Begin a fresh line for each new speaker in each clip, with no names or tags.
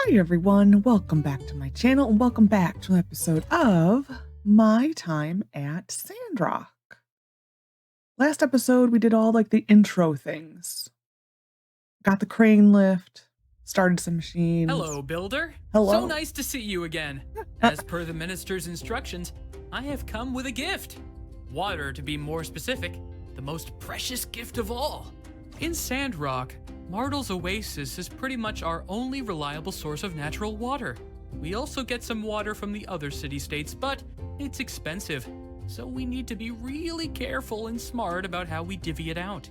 Hi everyone, welcome back to my channel and welcome back to an episode of My Time at Sandrock. Last episode we did all like the intro things. Got the crane lift, started some machines.
Hello, builder.
Hello.
So nice to see you again. As per the minister's instructions, I have come with a gift. Water, to be more specific, the most precious gift of all. In Sandrock, Martel's Oasis is pretty much our only reliable source of natural water. We also get some water from the other city-states, but it's expensive, so we need to be really careful and smart about how we divvy it out.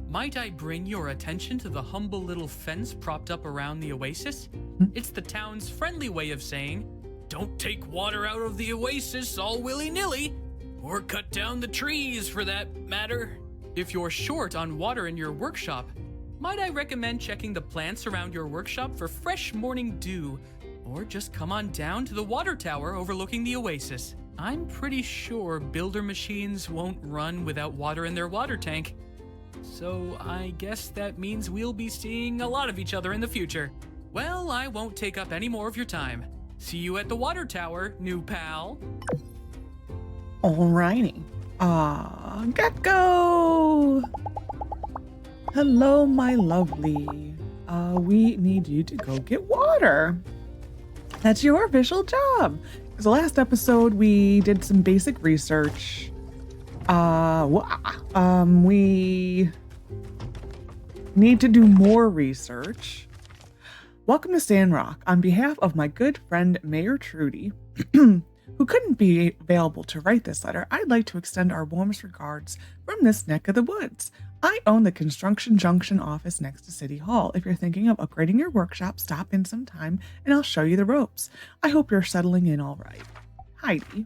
Might I bring your attention to the humble little fence propped up around the oasis? It's the town's friendly way of saying, don't take water out of the oasis all willy-nilly, or cut down the trees for that matter. If you're short on water in your workshop, might I recommend checking the plants around your workshop for fresh morning dew, or just come on down to the water tower overlooking the oasis. I'm pretty sure builder machines won't run without water in their water tank. So I guess that means we'll be seeing a lot of each other in the future. Well, I won't take up any more of your time. See you at the water tower, new pal.
Alrighty. Gecko! Hello, my lovely. We need you to go get water. That's your official job. Because the last episode, we did some basic research. We need to do more research. Welcome to Sandrock. On behalf of my good friend, Mayor Trudy, who couldn't be available to write this letter, I'd like to extend our warmest regards from this neck of the woods. I own the Construction Junction office next to City Hall. If you're thinking of upgrading your workshop, stop in sometime and I'll show you the ropes. I hope you're settling in all right. Heidi.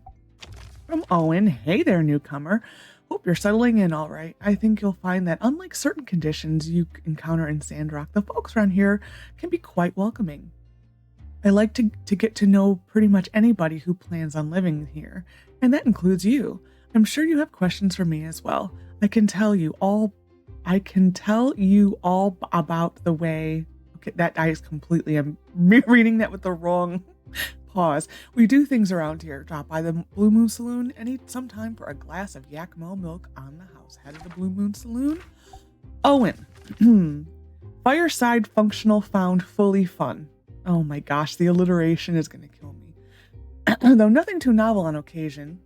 From Owen, hey there, newcomer. Hope you're settling in all right. I think you'll find that unlike certain conditions you encounter in Sandrock, the folks around here can be quite welcoming. I like to get to know pretty much anybody who plans on living here, and that includes you. I'm sure you have questions for me as well. I can tell you all about the way. Okay, that dies completely. I'm reading that with the wrong pause. We do things around here. Drop by the Blue Moon Saloon and eat sometime for a glass of Yakimo milk on the house. Head of the Blue Moon Saloon. Owen. Fireside functional found fully fun. Oh my gosh, the alliteration is going to kill me. Though nothing too novel on occasion,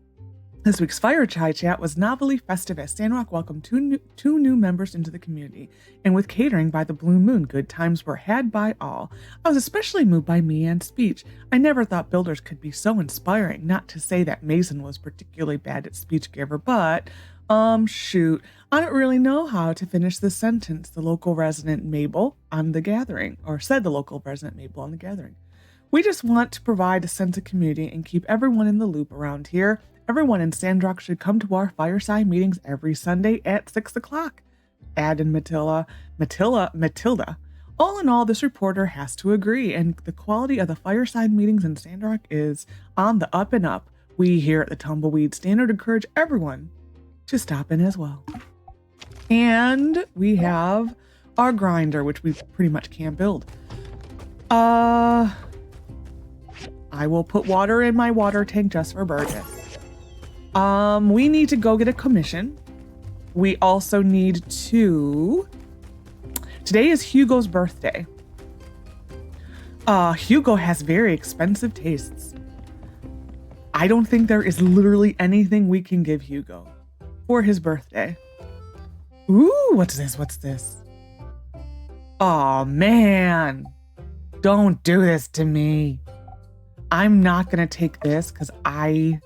this week's Fireside Chat was novelly festive as Sandrock welcomed two new members into the community, and with catering by the Blue Moon, good times were had by all. I was especially moved by Mian's speech. I never thought builders could be so inspiring, not to say that Mason was particularly bad at speech giver, but, shoot, I don't really know how to finish this sentence, the local resident Mabel on the gathering, or said the local resident Mabel on the gathering. We just want to provide a sense of community and keep everyone in the loop around here. Everyone in Sandrock should come to our fireside meetings every Sunday at 6 o'clock. Add in Matilda. All in all, this reporter has to agree, and the quality of the fireside meetings in Sandrock is on the up and up. We here at the Tumbleweed Standard encourage everyone to stop in as well. And we have our grinder, which we pretty much can't build. I will put water in my water tank just for Burgess. We need to go get a commission. We also need to... Today is Hugo's birthday. Hugo has very expensive tastes. I don't think there is literally anything we can give Hugo for his birthday. Ooh, what's this? Oh man, don't do this to me. I'm not gonna take this because I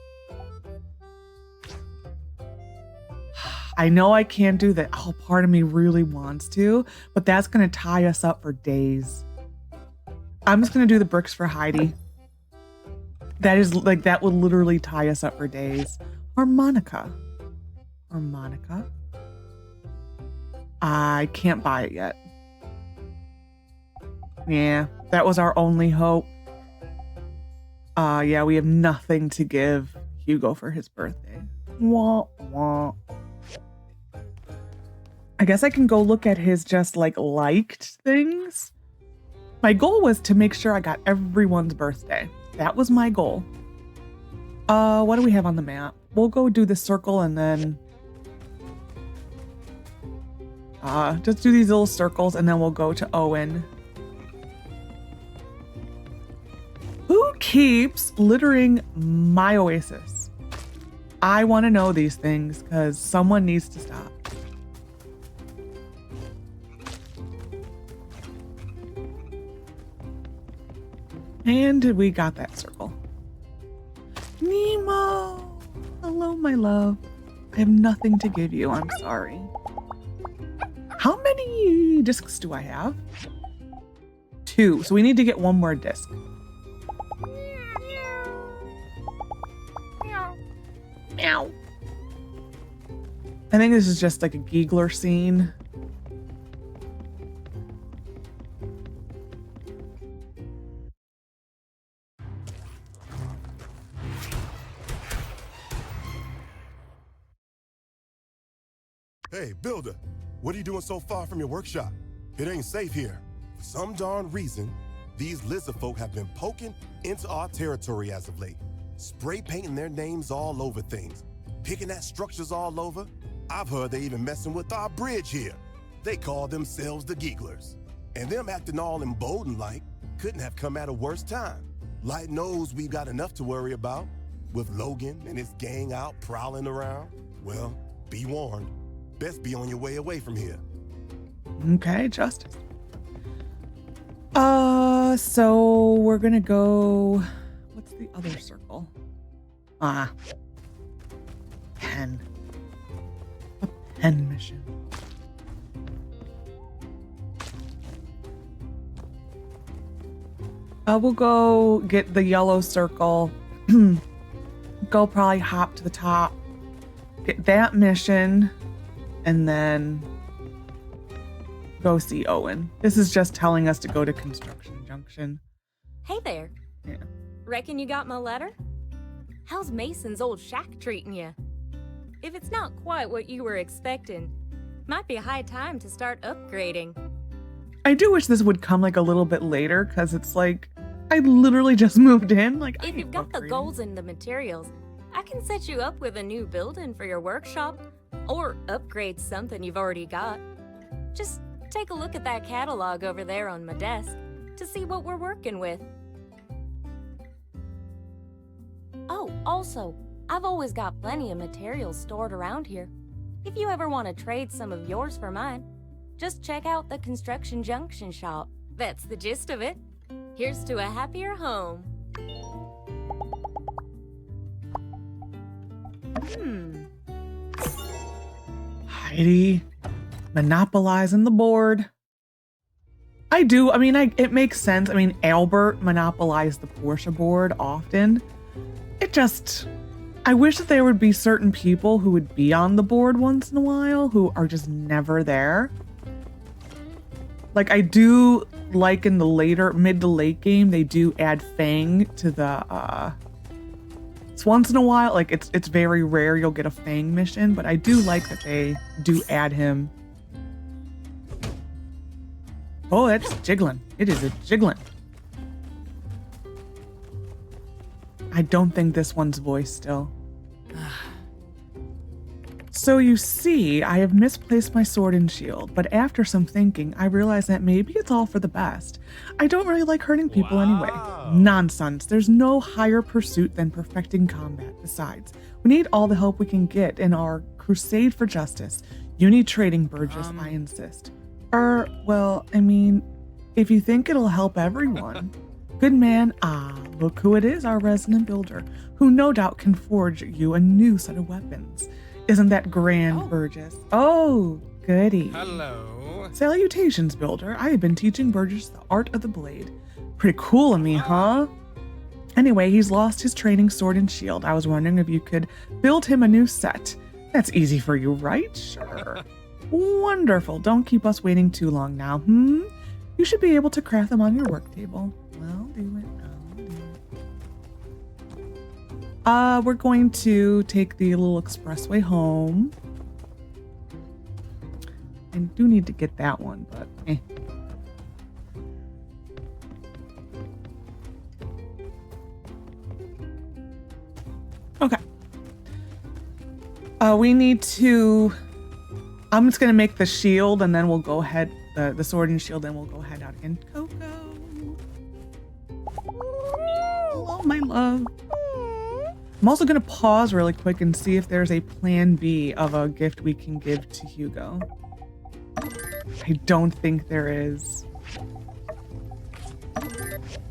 know I can't do that. Oh, part of me really wants to, but that's going to tie us up for days. I'm just going to do the bricks for Heidi. That would literally tie us up for days. Harmonica. I can't buy it yet. Yeah, that was our only hope. Yeah, we have nothing to give Hugo for his birthday. Wah, wah. I guess I can go look at his just liked things. My goal was to make sure I got everyone's birthday. That was my goal. What do we have on the map? We'll go do the circle and then just do these little circles and then we'll go to Owen. Who keeps littering my oasis? I want to know these things because someone needs to stop. And we got that circle. Nemo! Hello, my love. I have nothing to give you. I'm sorry. How many discs do I have? 2. So we need to get one more disc. Meow. I think this is just like a giggler scene.
Hey, builder, what are you doing so far from your workshop? It ain't safe here. For some darn reason, these lizard folk have been poking into our territory as of late, spray painting their names all over things, picking at structures all over. I've heard they even messing with our bridge here. They call themselves the Gigglers. And them acting all emboldened like couldn't have come at a worse time. Light knows we've got enough to worry about, with Logan and his gang out prowling around. Well, be warned. Best be on your way away from here.
Okay, Justice. So we're gonna go. What's the other circle? Pen. A pen mission. We'll go get the yellow circle. Go probably hop to the top. Get that mission. And then go see Owen. This is just telling us to go to Construction Junction.
Hey there.
Yeah.
Reckon you got my letter? How's Mason's old shack treating you? If it's not quite what you were expecting, might be a high time to start upgrading.
I do wish this would come like a little bit later because it's like I literally just moved in. Like,
if you've got the goals and the materials, I can set you up with a new building for your workshop. Or upgrade something you've already got. Just take a look at that catalog over there on my desk to see what we're working with. Oh, also, I've always got plenty of materials stored around here. If you ever want to trade some of yours for mine, just check out the Construction Junction shop. That's the gist of it. Here's to a happier home.
Heidi, monopolizing the board. I do. I mean, it makes sense. I mean, Albert monopolized the Porsche board often. I wish that there would be certain people who would be on the board once in a while who are just never there. Like, I do like in the mid to late game, they do add Fang to the, it's once in a while, like it's very rare you'll get a Fang mission, but I do like that they do add him. Oh, that's jiggling. It is a jiggling. I don't think this one's voice still. So you see, I have misplaced my sword and shield, but after some thinking, I realized that maybe it's all for the best. I don't really like hurting people anyway. Nonsense. There's no higher pursuit than perfecting combat. Besides, we need all the help we can get in our crusade for justice. You need trading, Burgess, I insist. Well, I mean, if you think it'll help everyone. Good man. Look who it is, our resident builder, who no doubt can forge you a new set of weapons. Isn't that grand, Burgess? Oh, goody.
Hello.
Salutations, builder. I have been teaching Burgess the art of the blade. Pretty cool of me, huh? Anyway, he's lost his training sword and shield. I was wondering if you could build him a new set. That's easy for you, right? Sure. Wonderful. Don't keep us waiting too long now, You should be able to craft them on your work table. Well, do it. We're going to take the little expressway home. I do need to get that one, but Okay. We need to... I'm just going to make the shield, and then we'll go ahead... The sword and shield, then we'll go ahead out again. Coco. Oh, my love. I'm also going to pause really quick and see if there's a plan B of a gift we can give to Hugo. I don't think there is.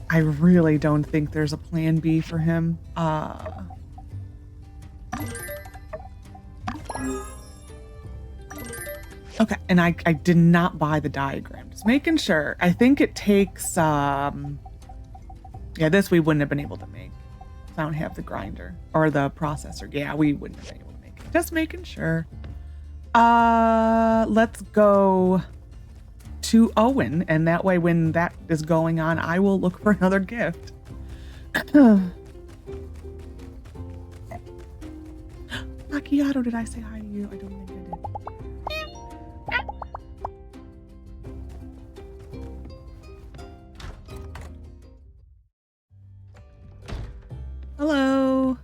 I really don't think there's a plan B for him. Okay, and I did not buy the diagram. Just making sure. I think it takes, yeah, this we wouldn't have been able to make. I don't have the grinder or the processor. Yeah, we wouldn't have been able to make it. Just making sure. Let's go to Owen, and that way when that is going on, I will look for another gift. Macchiato, did I say hi to you? I don't think I did. Hello.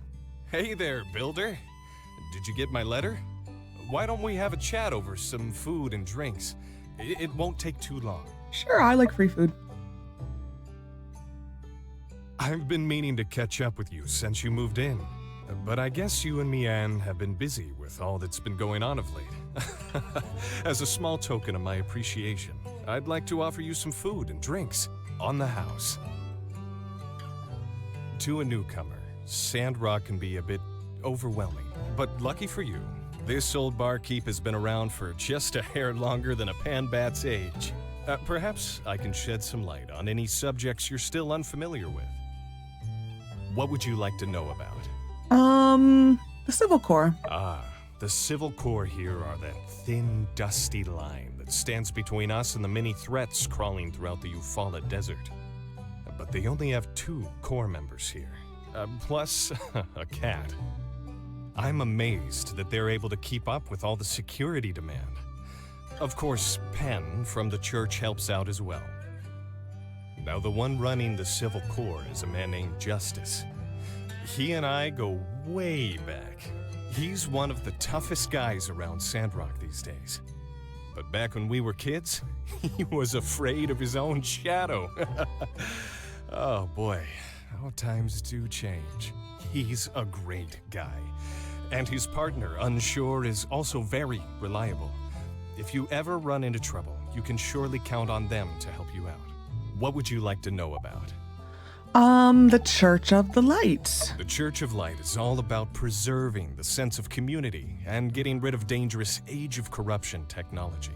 Hey there, Builder. Did you get my letter? Why don't we have a chat over some food and drinks? It won't take too long.
Sure, I like free food.
I've been meaning to catch up with you since you moved in, but I guess you and Mianne have been busy with all that's been going on of late. As a small token of my appreciation, I'd like to offer you some food and drinks on the house. To a newcomer, Sandrock can be a bit overwhelming, but lucky for you, this old barkeep has been around for just a hair longer than a panbat's age. Perhaps I can shed some light on any subjects you're still unfamiliar with. What would you like to know about?
The Civil Corp.
The Civil Corp here are that thin, dusty line that stands between us and the many threats crawling throughout the Eufaula desert. But they only have 2 core members here, plus a cat. I'm amazed that they're able to keep up with all the security demand. Of course, Penn from the church helps out as well. Now, the one running the Civil Corp is a man named Justice. He and I go way back. He's one of the toughest guys around Sandrock these days. But back when we were kids, he was afraid of his own shadow. Oh boy, how times do change. He's a great guy. And his partner, Unsure, is also very reliable. If you ever run into trouble, you can surely count on them to help you out. What would you like to know about?
The Church of the Light.
The Church of Light is all about preserving the sense of community and getting rid of dangerous Age of Corruption technology.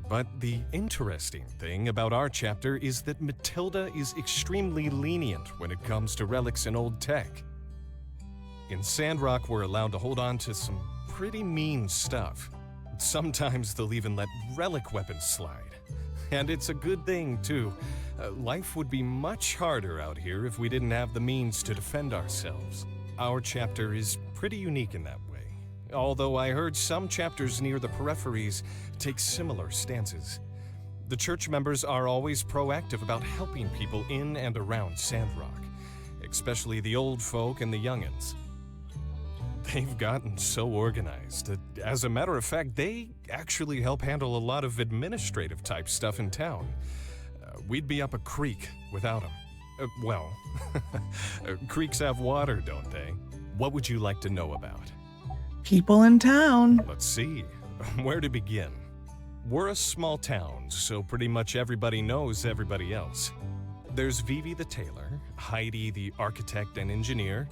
But the interesting thing about our chapter is that Matilda is extremely lenient when it comes to relics and old tech. In Sandrock, we're allowed to hold on to some pretty mean stuff. Sometimes they'll even let relic weapons slide. And it's a good thing, too. Life would be much harder out here if we didn't have the means to defend ourselves. Our chapter is pretty unique in that way, although I heard some chapters near the peripheries take similar stances. The church members are always proactive about helping people in and around Sandrock, especially the old folk and the youngins. They've gotten so organized that, as a matter of fact, they actually help handle a lot of administrative type stuff in town. We'd be up a creek without them. Well, creeks have water, don't they? What would you like to know about?
People in town.
Let's see. Where to begin? We're a small town, so pretty much everybody knows everybody else. There's Vivi the tailor, Heidi the architect and engineer,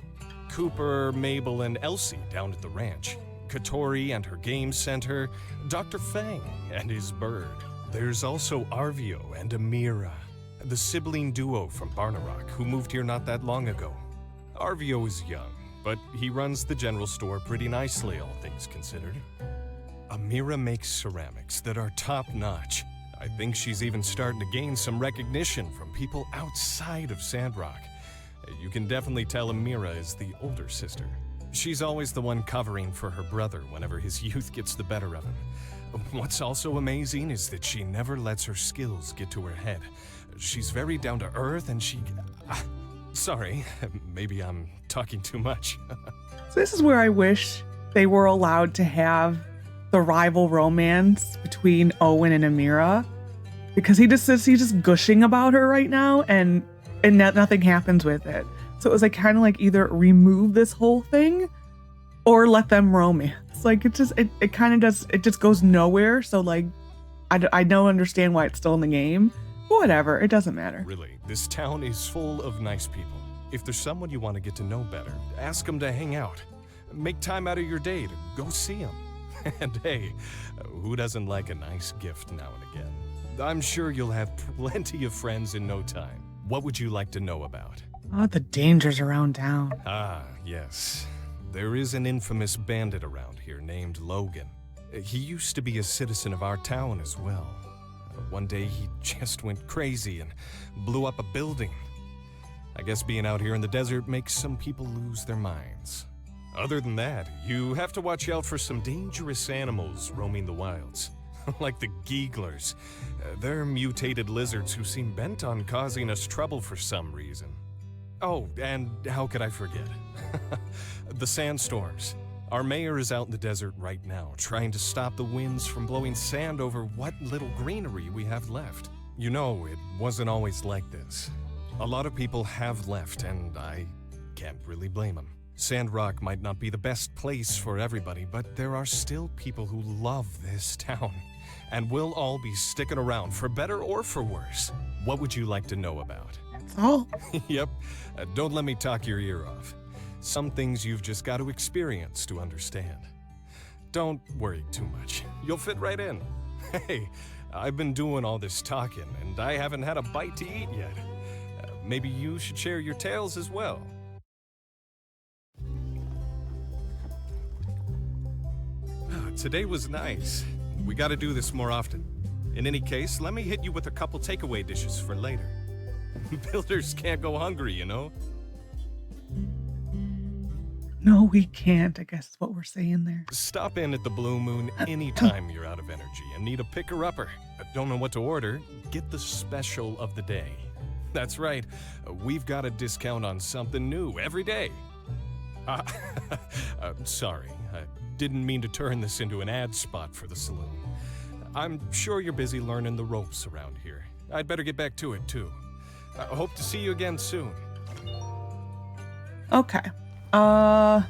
Cooper, Mabel, and Elsie down at the ranch, Katori and her game center, Dr. Fang and his bird. There's also Arvio and Amira, the sibling duo from Barnarock who moved here not that long ago. Arvio is young, but he runs the general store pretty nicely, all things considered. Amira makes ceramics that are top-notch. I think she's even starting to gain some recognition from people outside of Sandrock. You can definitely tell Amira is the older sister. She's always the one covering for her brother whenever his youth gets the better of him. What's also amazing is that she never lets her skills get to her head. She's very down to earth and Sorry, maybe I'm talking too much.
So this is where I wish they were allowed to have the rival romance between Owen and Amira, because he's just gushing about her right now, and nothing happens with it. So it was like kind of like either remove this whole thing or let them romance. Like it just goes nowhere. So like I don't understand why it's still in the game. But whatever, it doesn't matter.
Really, this town is full of nice people. If there's someone you want to get to know better, ask them to hang out. Make time out of your day to go see them. And hey, who doesn't like a nice gift now and again? I'm sure you'll have plenty of friends in no time. What would you like to know about?
Oh, the dangers around town.
Ah, yes. There is an infamous bandit around here named Logan. He used to be a citizen of our town as well. One day he just went crazy and blew up a building. I guess being out here in the desert makes some people lose their minds. Other than that, you have to watch out for some dangerous animals roaming the wilds. Like the Geeglers. They're mutated lizards who seem bent on causing us trouble for some reason. Oh, and how could I forget? The sandstorms. Our mayor is out in the desert right now, trying to stop the winds from blowing sand over what little greenery we have left. You know, it wasn't always like this. A lot of people have left, and I can't really blame them. Sandrock might not be the best place for everybody, but there are still people who love this town, and we'll all be sticking around for better or for worse. What would you like to know about?
That's all.
Yep, don't let me talk your ear off. Some things you've just got to experience to understand. Don't worry too much. You'll fit right in. Hey, I've been doing all this talking, and I haven't had a bite to eat yet. Maybe you should share your tales as well. Today was nice. We gotta do this more often. In any case, let me hit you with a couple takeaway dishes for later. Builders can't go hungry, you know?
No, we can't, I guess is what we're saying there.
Stop in at the Blue Moon anytime you're out of energy and need a picker-upper. Don't know what to order? Get the special of the day. That's right, we've got a discount on something new every day. Sorry, I didn't mean to turn this into an ad spot for the saloon. I'm sure you're busy learning the ropes around here. I'd better get back to it, too. I hope to see you again soon.
Okay. I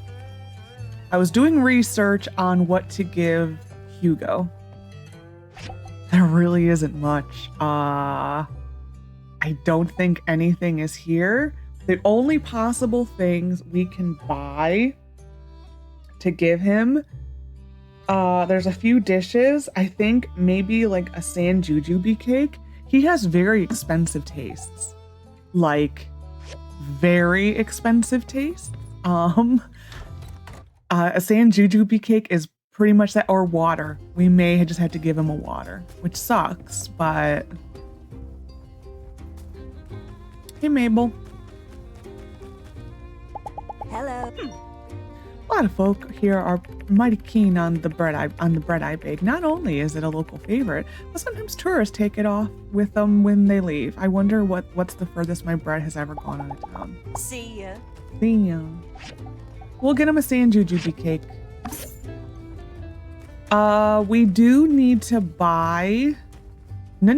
was doing research on what to give Hugo. There really isn't much. I don't think anything is here. The only possible things we can buy to give him, there's a few dishes. I think maybe like a sand jujube cake. He has very expensive tastes. Like, very expensive tastes. A sand jujube cake is pretty much that, or water. We may just have to give him a water, which sucks, but... Hey, Mabel.
Hello.
A lot of folk here are mighty keen on the bread I bake. Not only is it a local favorite, but sometimes tourists take it off with them when they leave. I wonder what's the furthest my bread has ever gone out of town.
See ya.
See ya. We'll get him a sand jujube cake. We do need to buy... No.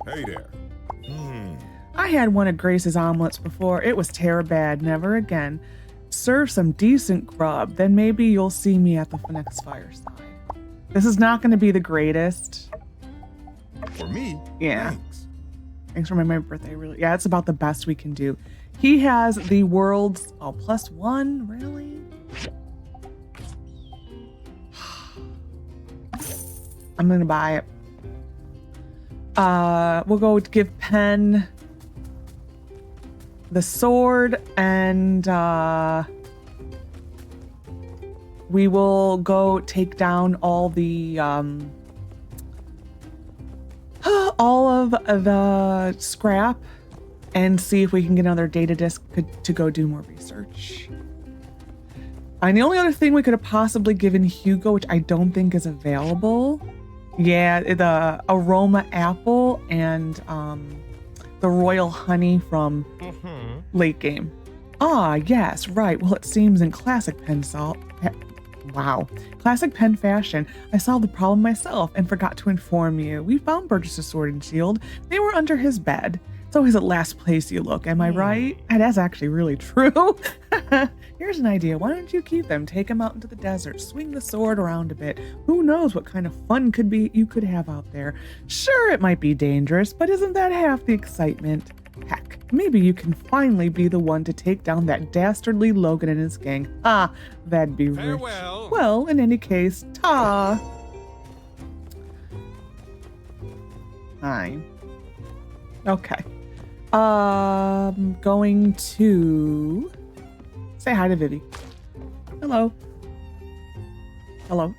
Hey there.
I had one of Grace's omelets before. It was terrible. Never again. Serve some decent grub, then maybe you'll see me at the next fireside. This is not going to be the greatest.
For me?
Yeah.
Thanks.
For my birthday, really. Yeah, it's about the best we can do. He has the world's +1, really? I'm gonna buy it. We'll go give Penn the sword, and we will go take down all the all of the scrap and see if we can get another data disk to go do more research. And the only other thing we could have possibly given Hugo, which I don't think is available, yeah, the aroma apple and the royal honey from late game. Ah, yes, right. Well, it seems in classic classic pen fashion, I solved the problem myself and forgot to inform you. We found Burgess's sword and shield. They were under his bed. It's always the last place you look, am I right? And that's actually really true. Here's an idea. Why don't you keep them? Take them out into the desert. Swing the sword around a bit. Who knows what kind of fun you could have out there. Sure, it might be dangerous, but isn't that half the excitement? Heck, maybe you can finally be the one to take down that dastardly Logan and his gang. Ah, that'd be
Farewell.
rich. Well, in any case, ta. Fine. Okay. Going to say hi to Vivi. Hello. Hello.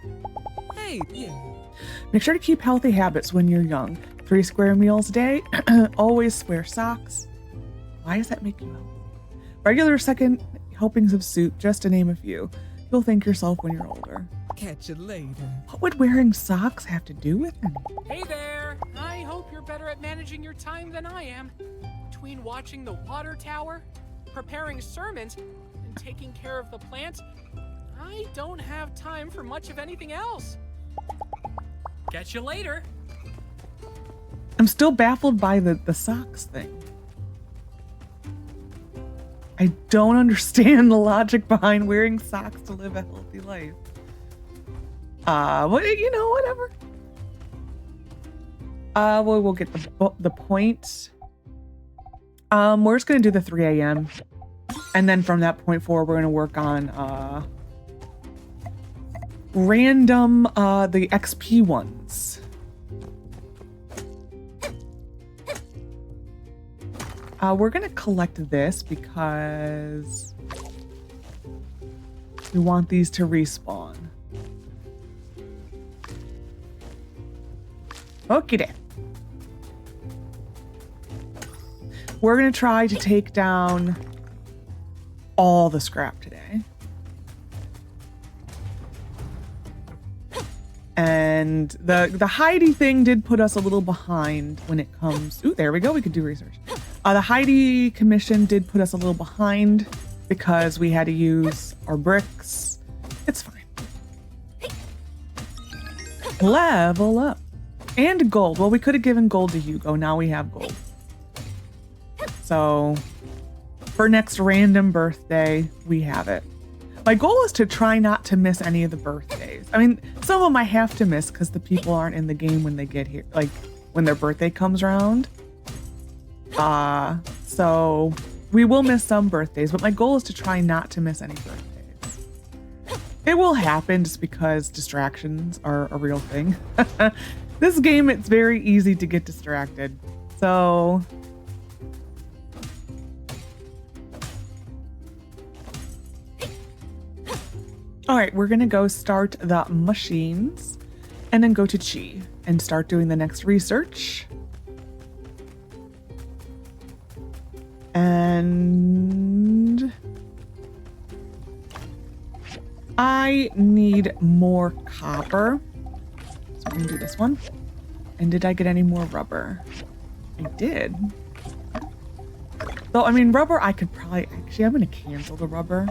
Hey, yeah.
Make sure to keep healthy habits when you're young. 3 square meals a day. Always wear socks. Why does that make you healthy? Regular second helpings of soup, just to name a few. You'll thank yourself when you're older.
Catch you later.
What would wearing socks have to do with it?
Hey there! I hope you're better at managing your time than I am. Between watching the water tower, preparing sermons, and taking care of the plants, I don't have time for much of anything else. Catch you later.
I'm still baffled by the socks thing. I don't understand the logic behind wearing socks to live a healthy life. Well, whatever. We'll get the point. We're just gonna do the 3 a.m. and then from that point forward, we're gonna work on random the XP ones. We're gonna collect this because we want these to respawn. Okie doke. We're gonna try to take down all the scrap today. And the Heidi thing did put us a little behind when it comes. Ooh, there we go. We could do research. The Heidi commission did put us a little behind because we had to use our bricks. It's fine. Level up. And gold. Well, we could have given gold to Hugo. Now we have gold. So for next random birthday, we have it. My goal is to try not to miss any of the birthdays. I mean, some of them I have to miss because the people aren't in the game when they get here, like when their birthday comes around. So we will miss some birthdays, but my goal is to try not to miss any birthdays. It will happen just because distractions are a real thing. This game, it's very easy to get distracted. So all right, we're gonna go start the machines and then go to Chi and start doing the next research. And I need more copper. So we're gonna do this one. And did I get any more rubber? I did. So, I mean, rubber, I could probably, actually, I'm gonna cancel the rubber.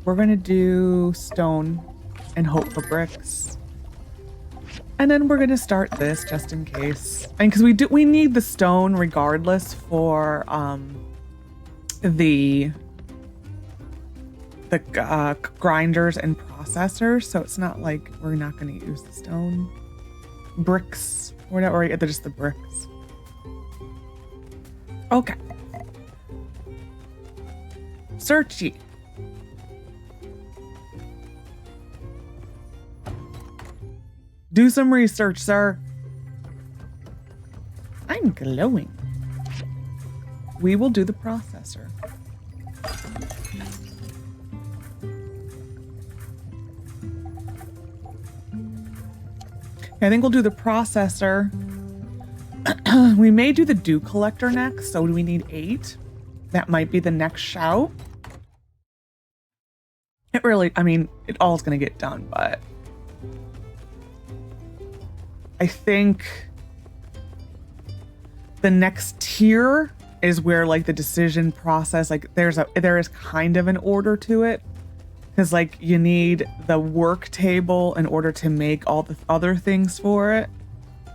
We're gonna do stone and hope for bricks. And then we're gonna start this just in case. And because we need the stone regardless for the grinders and processors, so it's not like we're not going to use the stone bricks or whatever, or they're just the bricks. Okay. Searchy. Do some research, sir. I'm glowing. We will do the processor. I think we'll do the processor. We may do the dew collector next, so we need 8. That might be the next shout. It really, I mean, it all is going to get done, but I think The next tier is where like the decision process, like there is kind of an order to it, because like you need the work table in order to make all the other things for it.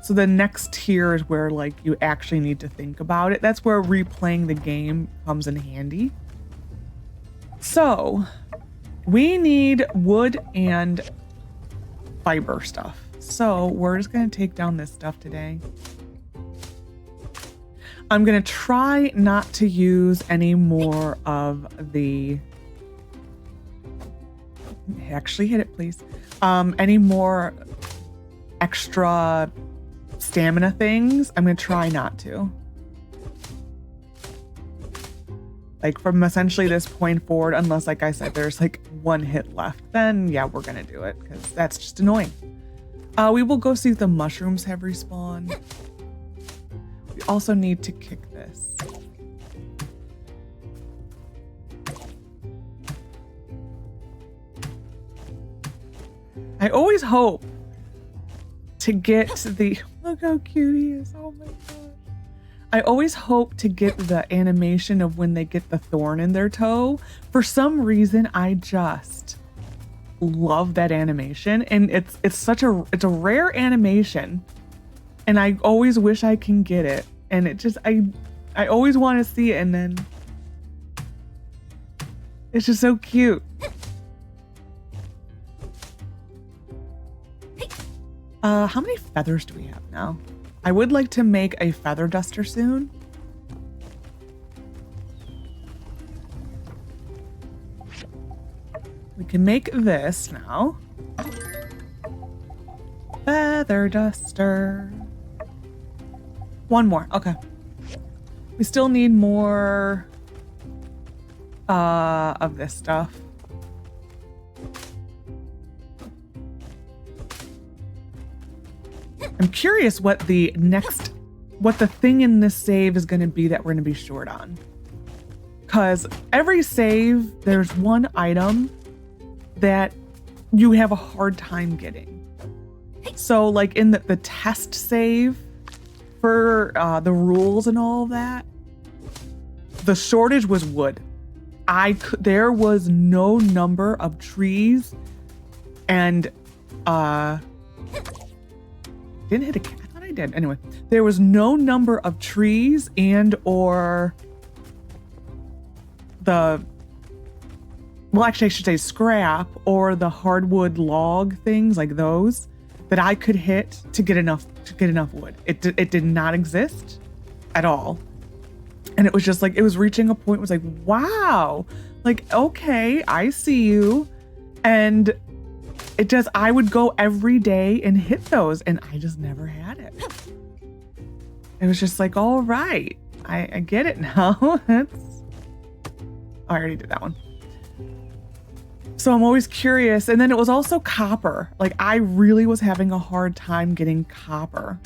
So the next tier is where like you actually need to think about it. That's where replaying the game comes in handy. So we need wood and fiber stuff. So we're just going to take down this stuff today. I'm going to try not to use any more of the... Actually hit it, please. Any more extra stamina things. I'm going to try not to. Like from essentially this point forward, unless, like I said, there's like one hit left, then yeah, we're going to do it because that's just annoying. We will go see if the mushrooms have respawned. We also need to kick this. I always hope to get the... Look how cute he is. Oh my gosh. I always hope to get the animation of when they get the thorn in their toe. For some reason, I just love that animation. And it's a rare animation. And I always wish I can get it. And it just, I always want to see it, and then it's just so cute. How many feathers do we have now? I would like to make a feather duster soon. We can make this now. Feather duster. One more. Okay. We still need more of this stuff. I'm curious what the thing in this save is going to be that we're going to be short on. Because every save, there's one item that you have a hard time getting. So like in the test save for the rules and all of that, the shortage was wood. There was no number of trees and didn't hit a cat. I thought I did. Anyway, there was no number of trees and or actually I should say scrap or the hardwood log things like those that I could hit to get enough wood. It did not exist at all. And it was just like, it was reaching a point, it was like, wow, like, okay, I see you. And I would go every day and hit those, and I just never had it. It was just like, all right, I get it now. I already did that one. So I'm always curious. And then it was also copper. Like I really was having a hard time getting copper.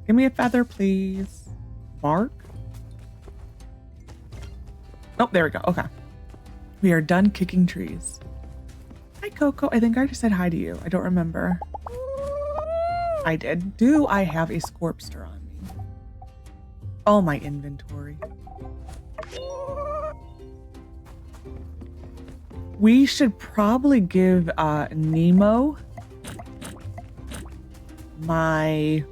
Give me a feather, please. Bark. Oh, there we go. Okay. We are done kicking trees. Hi, Coco. I think I just said hi to you. I don't remember. I did. Do I have a Scorpster on me? Oh, my inventory. We should probably give Nemo my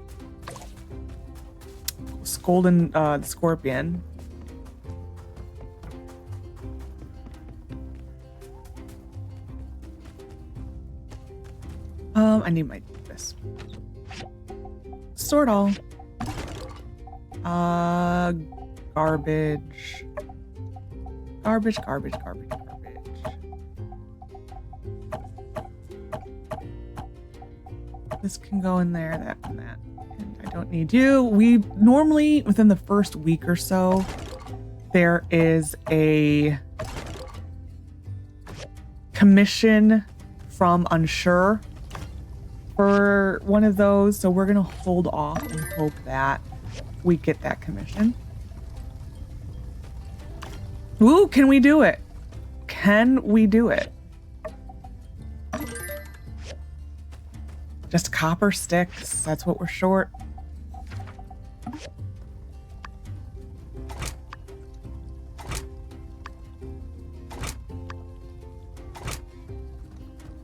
golden scorpion. I need this. Sort all. Garbage. Garbage. This can go in there, that and that. And I don't need you. We normally, within the first week or so, there is a commission from Unsure for one of those. So we're going to hold off and hope that we get that commission. Ooh, can we do it? Can we do it? Just copper sticks. That's what we're short.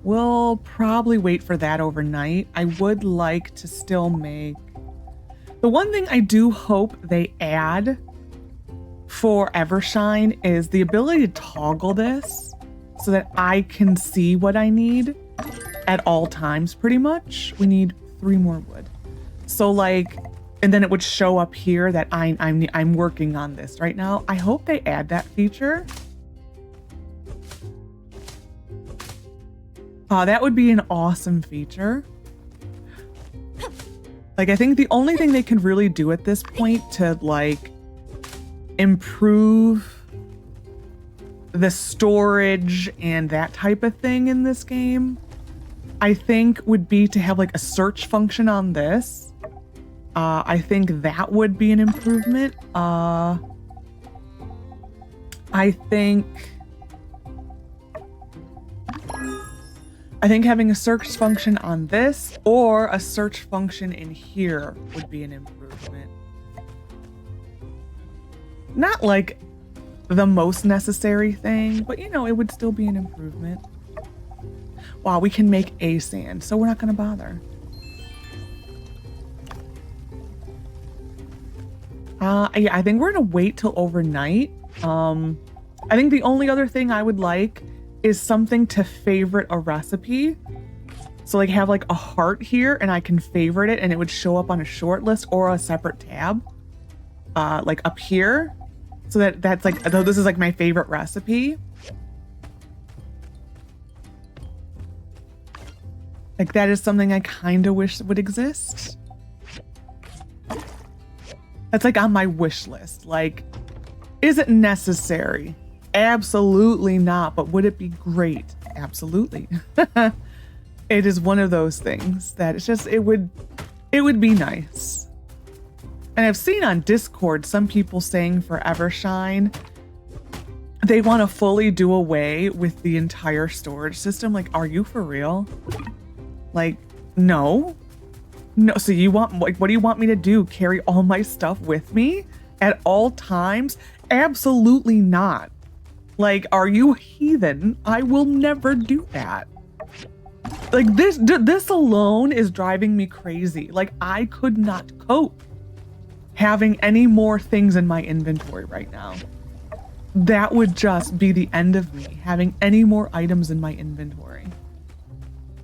We'll probably wait for that overnight. I would like to still make... The one thing I do hope they add for Evershine is the ability to toggle this so that I can see what I need at all times, pretty much. We need 3 more wood. So like, and then it would show up here that I'm working on this right now. I hope they add that feature. That would be an awesome feature. Like, I think the only thing they can really do at this point to like improve the storage and that type of thing in this game, I think would be to have like a search function on this. I think that would be an improvement. I think having a search function on this or a search function in here would be an improvement. Not like the most necessary thing, but you know, it would still be an improvement. Wow, we can make a sand, so we're not gonna bother. Yeah, I think we're gonna wait till overnight. I think the only other thing I would like is something to favorite a recipe. So like have like a heart here and I can favorite it and it would show up on a short list or a separate tab, like up here. So that's like, though this is like my favorite recipe. Like that is something I kind of wish would exist. That's like on my wish list. Like, is it necessary? Absolutely not. But would it be great? Absolutely. It is one of those things that it's just, it would be nice. And I've seen on Discord some people saying for Evershine, they want to fully do away with the entire storage system. Like, are you for real? Like, no. No, so you want, like, what do you want me to do? Carry all my stuff with me at all times? Absolutely not. Like, are you heathen? I will never do that. Like, this alone is driving me crazy. Like, I could not cope having any more things in my inventory right now. That would just be the end of me, having any more items in my inventory.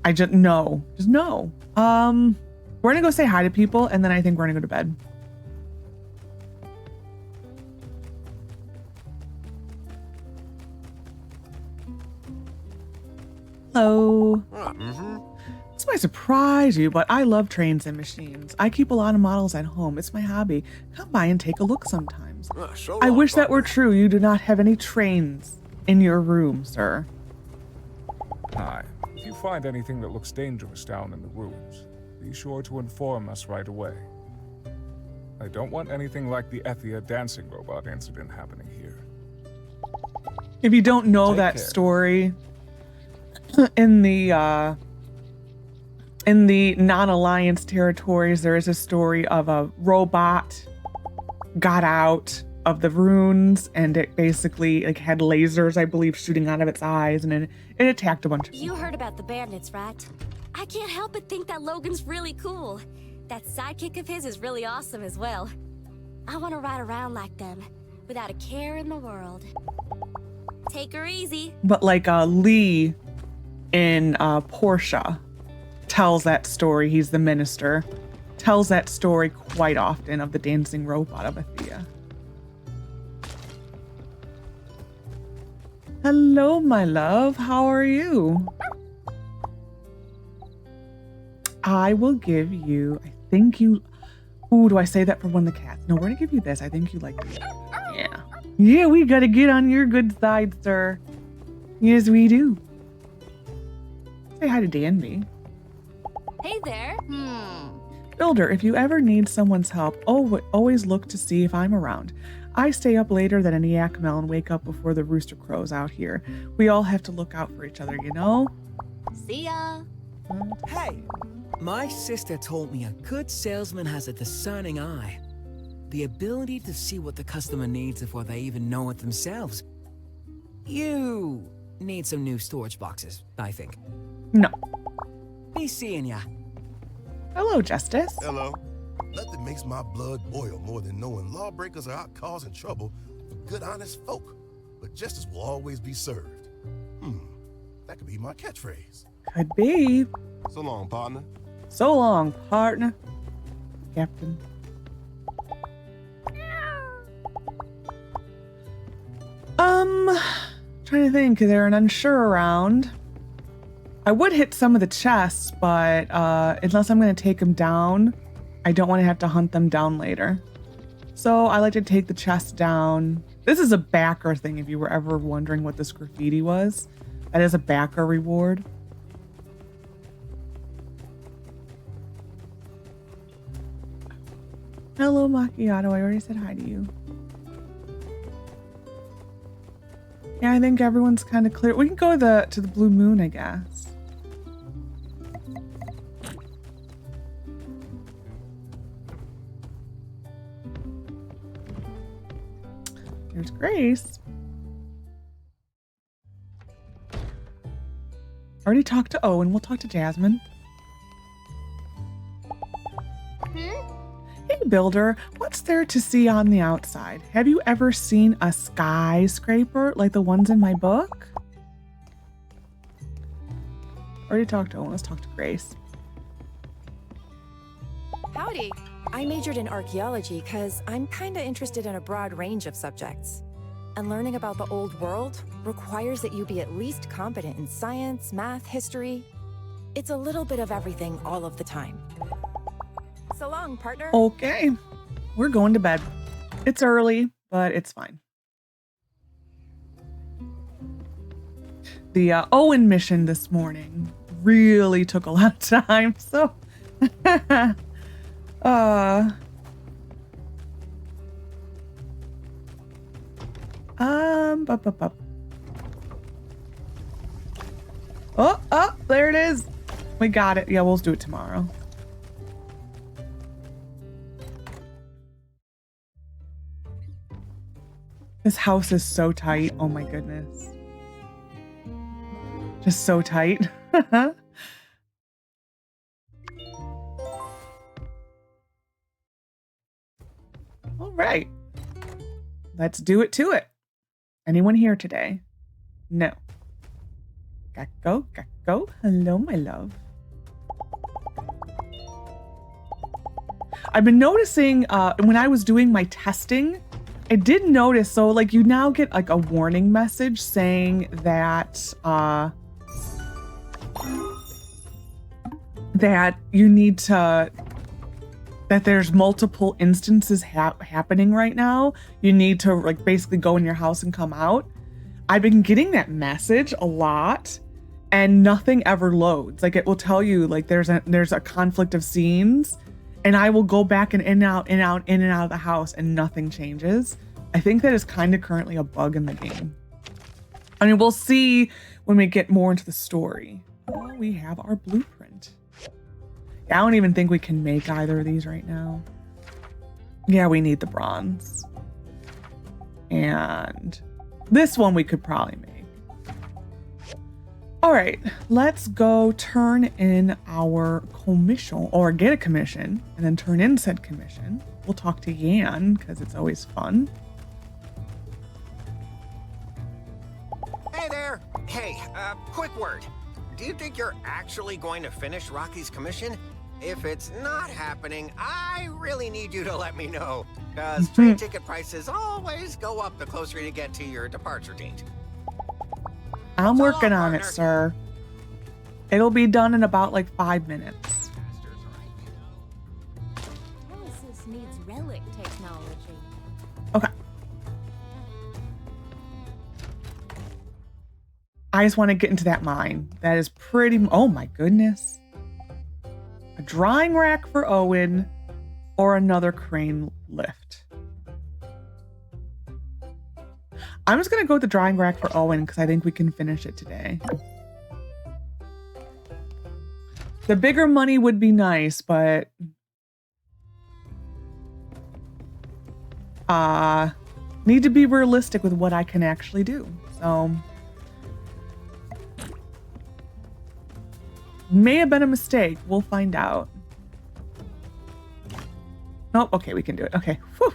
I just, no. Just no. We're gonna go say hi to people, and then I think we're gonna go to bed. Hello. This might surprise you, but I love trains and machines. I keep a lot of models at home. It's my hobby. Come by and take a look sometimes. I wish that were true. You do not have any trains in your room, sir.
Hi. If you find anything that looks dangerous down in the ruins, be sure to inform us right away. I don't want anything like the Ethia dancing robot incident happening here.
If you don't know
Take
that
care.
story, in the non-alliance territories, there is a story of a robot got out of the ruins and it basically like had lasers, I believe, shooting out of its eyes, and it attacked a bunch of
You heard about the bandits, right? I can't help but think that Logan's really cool. That sidekick of his is really awesome as well. I want to ride around like them, without a care in the world. Take her easy.
But like Lee in Portia tells that story. He's the minister. Tells that story quite often of the dancing robot of Ethia. Hello, my love. How are you? I will give you, I think you, ooh, do I say that for one of the cats? No, we're gonna give you this. I think you like it. Yeah. Yeah, we gotta get on your good side, sir. Yes, we do. Say hi to Danby.
Hey there.
Builder, if you ever need someone's help, always look to see if I'm around. I stay up later than any Yakmel and wake up before the rooster crows out here. We all have to look out for each other, you know?
See ya.
Hey! My sister told me a good salesman has a discerning eye. The ability to see what the customer needs before they even know it themselves. You need some new storage boxes, I think.
No.
Be seeing ya.
Hello, Justice.
Hello. Nothing makes my blood boil more than knowing lawbreakers are out causing trouble for good, honest folk. But justice will always be served. That could be my catchphrase.
Could be.
So long, partner.
So long, partner. Captain. Trying to think, is there an unsure around? I would hit some of the chests, but unless I'm going to take them down, I don't want to have to hunt them down later. So I like to take the chest down. This is a backer thing, if you were ever wondering what this graffiti was. That is a backer reward. Hello, Macchiato. I already said hi to you. Yeah, I think everyone's kind of clear. We can go to the Blue Moon, I guess. There's Grace. Already talked to Owen. We'll talk to Jasmine. Hey, Builder. What's there to see on the outside? Have you ever seen a skyscraper like the ones in my book? Already talked to Owen. Let's talk to Grace.
Howdy. I majored in archaeology because I'm kinda interested in a broad range of subjects. And learning about the old world requires that you be at least competent in science, math, history. It's a little bit of everything all of the time. So long, partner.
Okay. We're going to bed. It's early, but it's fine. The Owen mission this morning really took a lot of time, so Oh, there it is. We got it. Yeah, we'll do it tomorrow. This house is so tight. Oh my goodness. Just so tight. All right. Let's do it to it. Anyone here today? No. Gecko, Gecko. Hello, my love. I've been noticing when I was doing my testing, I did notice, so like you now get like a warning message saying that that you need to, that there's multiple instances happening right now. You need to like basically go in your house and come out. I've been getting that message a lot and nothing ever loads. Like it will tell you like there's a conflict of scenes. And I will go back and in and out, in and out, in and out of the house and nothing changes. I think that is kind of currently a bug in the game. I mean, we'll see when we get more into the story. Oh, we have our blueprint. Yeah, I don't even think we can make either of these right now. Yeah, we need the bronze. And this one we could probably make. All right, let's go turn in our commission, or get a commission, and then turn in said commission. We'll talk to Yan, because it's always fun.
Hey there! Hey, quick word. Do you think you're actually going to finish Rocky's commission? If it's not happening, I really need you to let me know, because train ticket prices always go up the closer you get to your departure date.
I'm working on it, sir. It'll be done in about like 5 minutes.
Nemesis needs relic technology.
Okay. I just want to get into that mine. That is pretty... Oh my goodness. A drying rack for Owen or another crane lift. I'm just going to go with the drying rack for Owen because I think we can finish it today. The bigger money would be nice, but need to be realistic with what I can actually do. So may have been a mistake. We'll find out. Oh, okay, we can do it. Okay. Whew.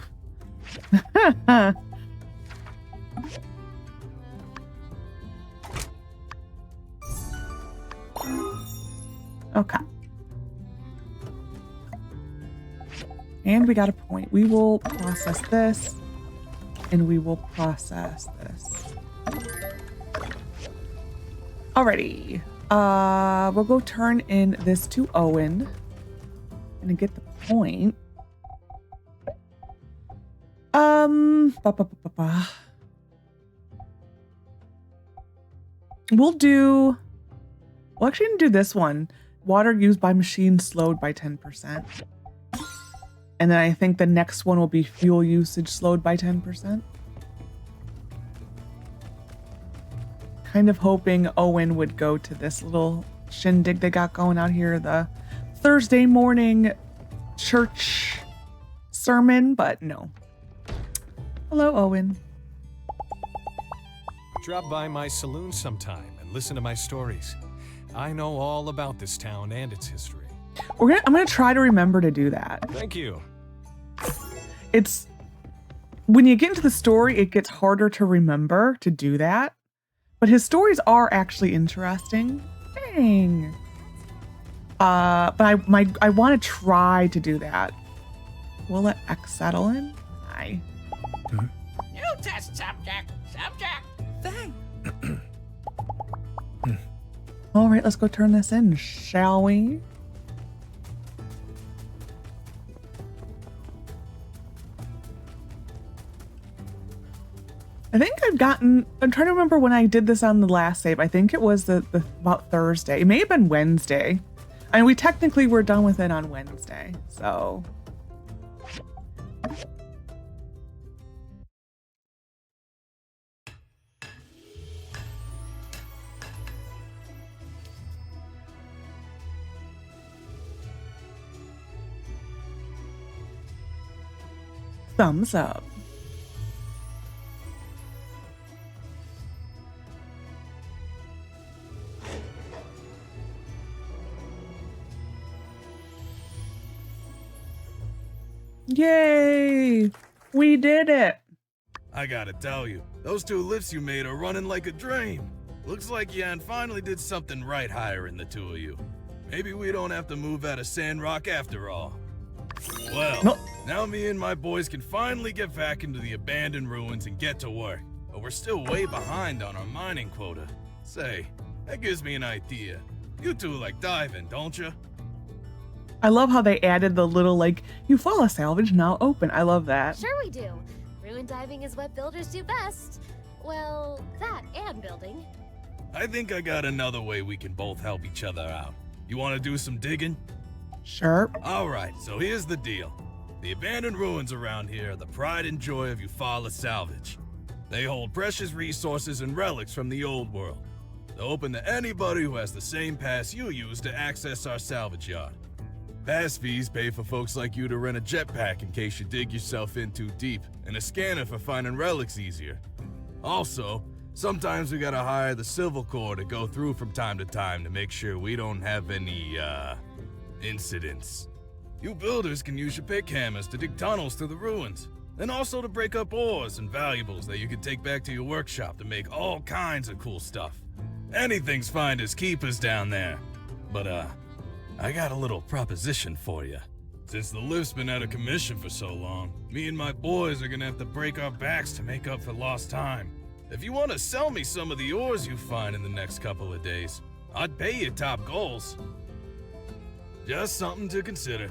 Okay. And we got a point. We will process this, and we will process this. Alrighty. We'll go turn in this to Owen and get the point. We'll actually do this one. Water used by machines slowed by 10%. And then I think the next one will be fuel usage slowed by 10%. Kind of hoping Owen would go to this little shindig they got going out here, the Thursday morning church sermon, but no. Hello, Owen.
Drop by my saloon sometime and listen to my stories. I know all about this town and its history.
I'm gonna try to remember to do that.
Thank you.
It's when you get into the story, it gets harder to remember to do that. But his stories are actually interesting. Dang. But I want to try to do that. We'll let X settle in. Hi.
New test subject.
Thank.
All right, let's go turn this in, shall we? I think I'm trying to remember when I did this on the last save. I think it was the about Thursday. It may have been Wednesday. I mean, we technically were done with it on Wednesday, so. Thumbs up. Yay! We did it!
I gotta tell you, those two lifts you made are running like a dream. Looks like Yan finally did something right hiring the two of you. Maybe we don't have to move out of Sandrock after all. Well, now me and my boys can finally get back into the abandoned ruins and get to work. But we're still way behind on our mining quota. Say, that gives me an idea. You two like diving, don't you?
I love how they added the little, like, Eufaula Salvage now open. I love that.
Sure we do. Ruin diving is what builders do best. Well, that and building.
I think I got another way we can both help each other out. You want to do some digging?
Sure.
Alright, so here's the deal. The abandoned ruins around here are the pride and joy of Eufaula Salvage. They hold precious resources and relics from the old world. They're open to anybody who has the same pass you use to access our salvage yard. Pass fees pay for folks like you to rent a jetpack in case you dig yourself in too deep, and a scanner for finding relics easier. Also, sometimes we gotta hire the Civil Corp to go through from time to time to make sure we don't have any, incidents. You builders can use your pick hammers to dig tunnels through the ruins, and also to break up ores and valuables that you can take back to your workshop to make all kinds of cool stuff. Anything's finders keepers down there. But, I got a little proposition for you. Since the lift's been out of commission for so long, me and my boys are gonna have to break our backs to make up for lost time. If you want to sell me some of the ores you find in the next couple of days, I'd pay you top goals. Just something to consider.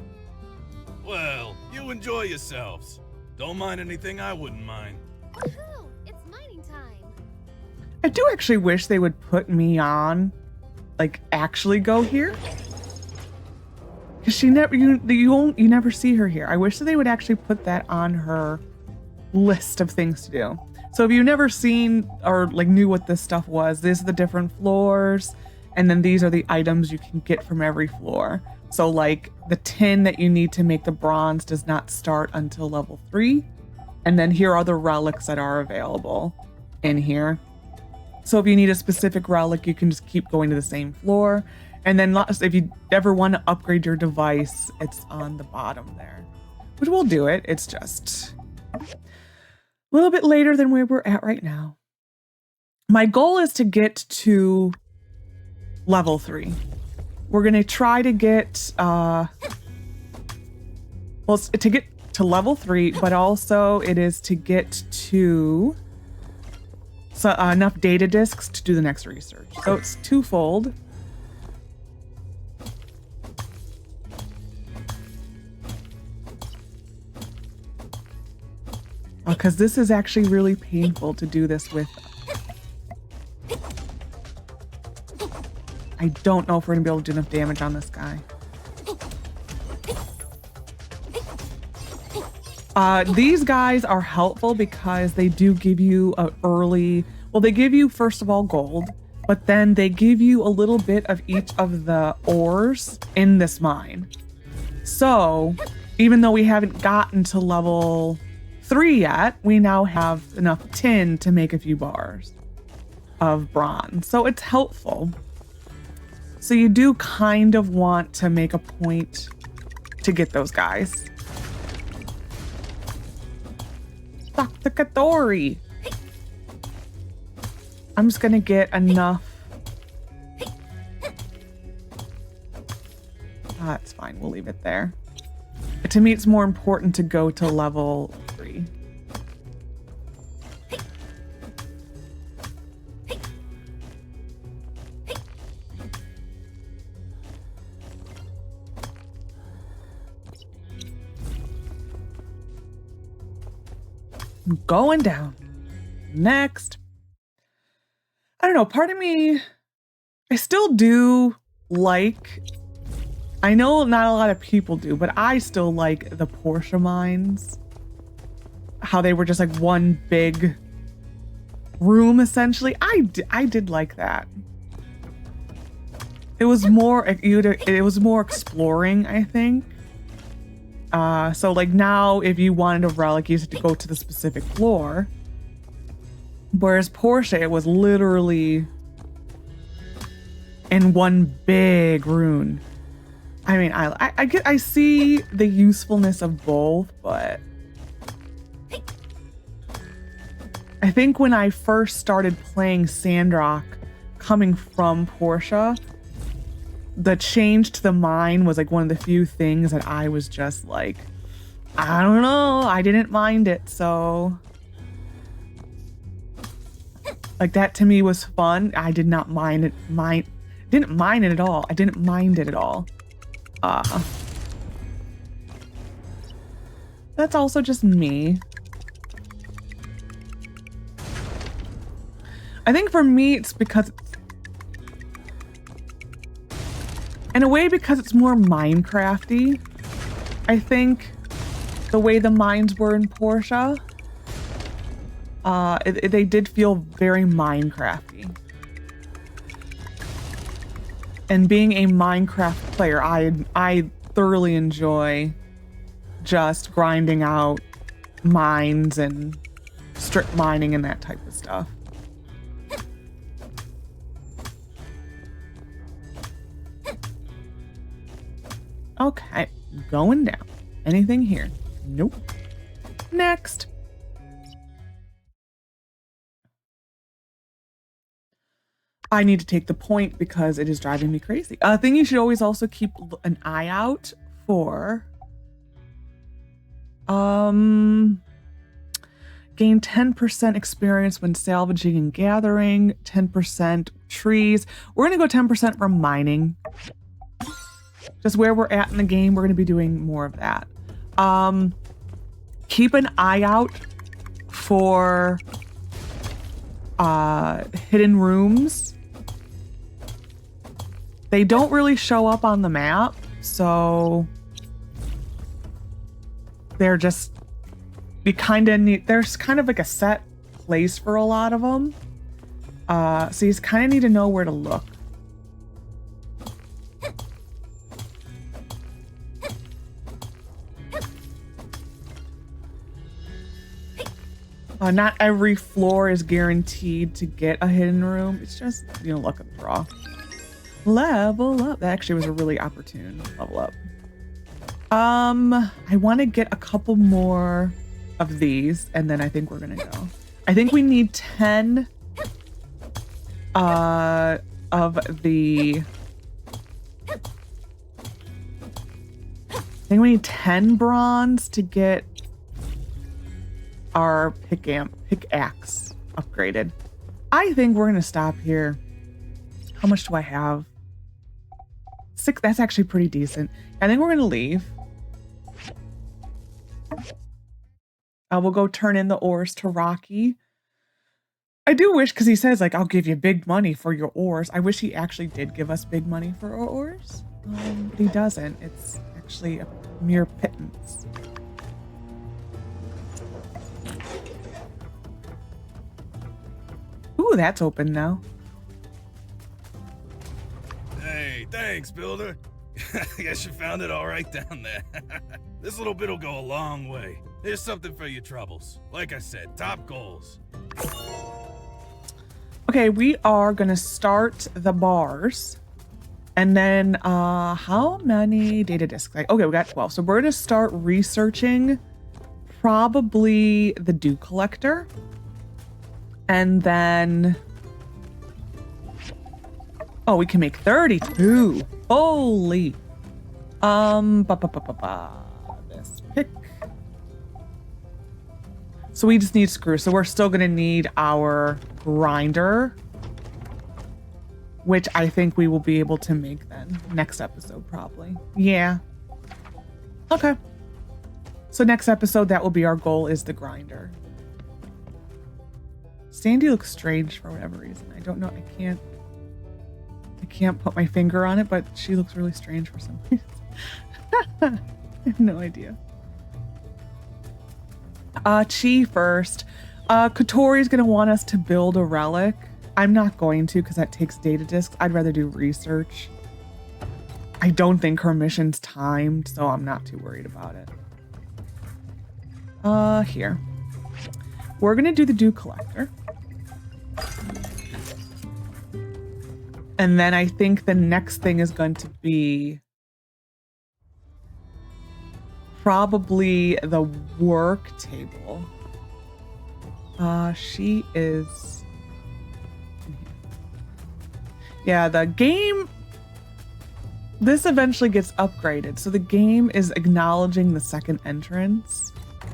Well, you enjoy yourselves. Don't mind anything I wouldn't mind.
Woohoo! It's mining time.
I do actually wish they would put me on, like, actually go here. Because she never, you never see her here. I wish that they would actually put that on her list of things to do. So if you've never seen or like knew what this stuff was, these are the different floors. And then these are the items you can get from every floor. So like the tin that you need to make the bronze does not start until level 3. And then here are the relics that are available in here. So if you need a specific relic, you can just keep going to the same floor. And then if you ever want to upgrade your device, it's on the bottom there, which will do it. It's just a little bit later than where we're at right now. My goal is to get to level 3. We're going to try to get, to get to level 3, but also it is to get to enough data disks to do the next research. So it's twofold. Because this is actually really painful to do this with. I don't know if we're going to be able to do enough damage on this guy. These guys are helpful because they do give you they give you, first of all, gold, but then they give you a little bit of each of the ores in this mine. So even though we haven't gotten to level 3 yet, we now have enough tin to make a few bars of bronze. So it's helpful. So you do kind of want to make a point to get those guys. Dr. Katori. I'm just gonna get enough. That's fine, we'll leave it there. To me, it's more important to go to level 3. I'm going down. Next. I don't know, part of me, I still do like, I know not a lot of people do, but I still like the Portia mines. How they were just like one big room, essentially. I did like that. It was more exploring, I think. So like now, if you wanted a relic, you had to go to the specific floor. Whereas Portia, it was literally in one big rune. I mean, I see the usefulness of both, but I think when I first started playing Sandrock, coming from Portia, the change to the mine was like one of the few things that I was just like, I don't know, I didn't mind it, so like that to me was fun. I did not mind it. Didn't mind it at all. I didn't mind it at all. That's also just me. I think for me, it's because in a way, because it's more Minecrafty. I think the way the mines were in Portia, they did feel very Minecrafty. And being a Minecraft player, I thoroughly enjoy just grinding out mines and strip mining and that type of stuff. Okay, going down. Anything here? Nope. Next. I need to take the point because it is driving me crazy. A thing you should always also keep an eye out for. Gain 10% experience when salvaging and gathering. 10% trees. We're going to go 10% from mining. Just where we're at in the game, we're going to be doing more of that. Keep an eye out for hidden rooms. They don't really show up on the map, so they're just, you kind of need, there's kind of like a set place for a lot of them. So you kind of need to know where to look. Not every floor is guaranteed to get a hidden room. It's just, you know, luck of the draw. Level up. That actually was a really opportune level up. I want to get a couple more of these, and then I think we're gonna go. I think we need 10 of the. I think we need 10 bronze to get our pickaxe upgraded. I think we're gonna stop here. How much do I have? 6. That's actually pretty decent. I think we're gonna leave. We'll go turn in the ores to Rocky. I do wish, because he says, like, I'll give you big money for your ores. I wish he actually did give us big money for our ores. But he doesn't. It's actually a mere pittance. Ooh, that's open now.
Hey, thanks, builder. Guess you found it all right down there. This little bit'll go a long way. Here's something for your troubles. Like I said, top goals.
Okay, we are gonna start the bars. And then how many data discs? Okay, we got 12. So we're gonna start researching probably the dew collector. And then oh, we can make 32. Holy. This pick. So we just need screws. So we're still gonna need our grinder, which I think we will be able to make then next episode probably. Yeah. Okay. So next episode, that will be our goal, is the grinder. Sandy looks strange for whatever reason. I don't know. I can't put my finger on it, but she looks really strange for some reason. I have no idea. Chi first. Katori's gonna want us to build a relic. I'm not going to, because that takes data discs. I'd rather do research. I don't think her mission's timed, so I'm not too worried about it. Here. We're gonna do the dew collector. And then I think the next thing is going to be probably the work table. She is... Yeah, the game... This eventually gets upgraded. So the game is acknowledging the second entrance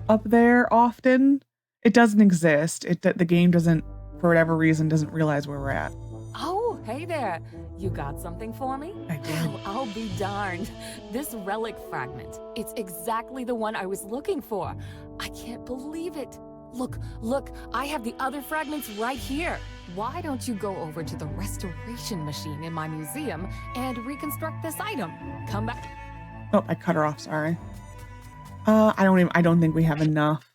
up there often. It doesn't exist. The game doesn't, for whatever reason, doesn't realize where we're at.
Oh, hey there. You got something for me?
I did.
Oh, I'll be darned. This relic fragment. It's exactly the one I was looking for. I can't believe it. Look, I have the other fragments right here. Why don't you go over to the restoration machine in my museum and reconstruct this item? Come back.
Oh, I cut her off, sorry. I don't think we have enough.